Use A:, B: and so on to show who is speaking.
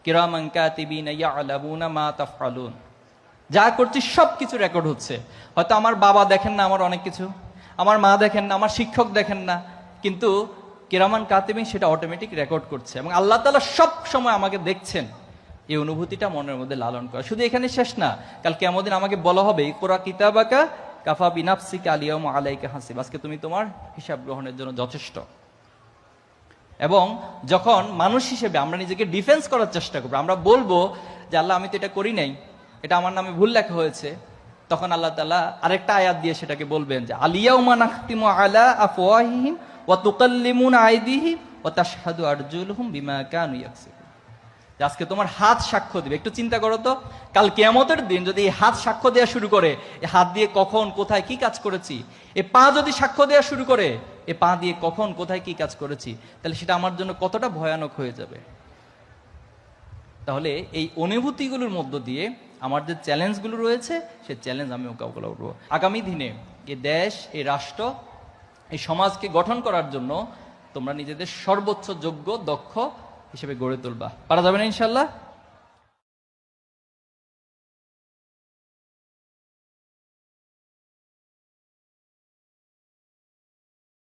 A: কিরামান কাতিবিনা ইয়ালামুনা মা তাফআলুন। যা করছি সব কিছু রেকর্ড হচ্ছে। হয়তো আমার বাবা দেখেন না আমার অনেক কিছু, আমার মা দেখেন না, আমার শিক্ষক দেখেন না, কিন্তু কিরামান কাতিবিন সেটা অটোমেটিক রেকর্ড করছে এবং আল্লাহ তাআলা সব সময় আমাকে দেখছেন। এই অনুভূতিটা মনের মধ্যে লালন করা। শুধু এখানে শেষ না, কাল কিয়ামত দিন আমাকে বলা হবে ইকরা কিতাবাকা কাফা বিনাফসিকা আলিয়াউমা আলাইকা হাসিব, আজকে তুমি তোমার হিসাব গ্রহণের জন্য যথেষ্ট। এবং যখন মানুষ হিসেবে আমরা নিজেকে ডিফেন্স করার চেষ্টা করবো, আমরা বলবো যে আল্লাহ আমি তো এটা করি নাই, এটা আমার নামে ভুল লেখা হয়েছে, তখন আল্লাহ তাআলা আরেকটা আয়াত দিয়ে সেটাকে বলবেন যে আলিয়াউমা নাখতিমু আলা আফওয়াহিহিম ওয়া তুকাল্লিমুনা আইদিহিম ওয়া তাশহাদু আরজুলুহুম বিমা কানু ইয়াকসিবুন। আজকে তোমার হাত সাক্ষ্য দিবে। একটু চিন্তা করো তো, কাল কিয়ামতের দিন যদি এই হাত সাক্ষ্য দেওয়া শুরু করে, এই হাত দিয়ে কখন কোথায় কি কাজ করেছি, এ পা যদি সাক্ষ্য দেওয়া শুরু করে, এ পা দিয়ে কখন কোথায় কি কাজ করেছি, তাহলে সেটা আমার জন্য কতটা ভয়ানক হয়ে যাবে। তাহলে এই অনুভূতিগুলোর মধ্য দিয়ে আমার যে চ্যালেঞ্জগুলো রয়েছে, সেই চ্যালেঞ্জ আমি মোকাবিলা করবো। আগামী দিনে এই দেশ, এই রাষ্ট্র, এই সমাজকে গঠন করার জন্য তোমরা নিজেদের সর্বোচ্চ যোগ্য দক্ষ হিসেবে গড়ে তুলবা। পারা যাবে না ইনশাল্লাহ?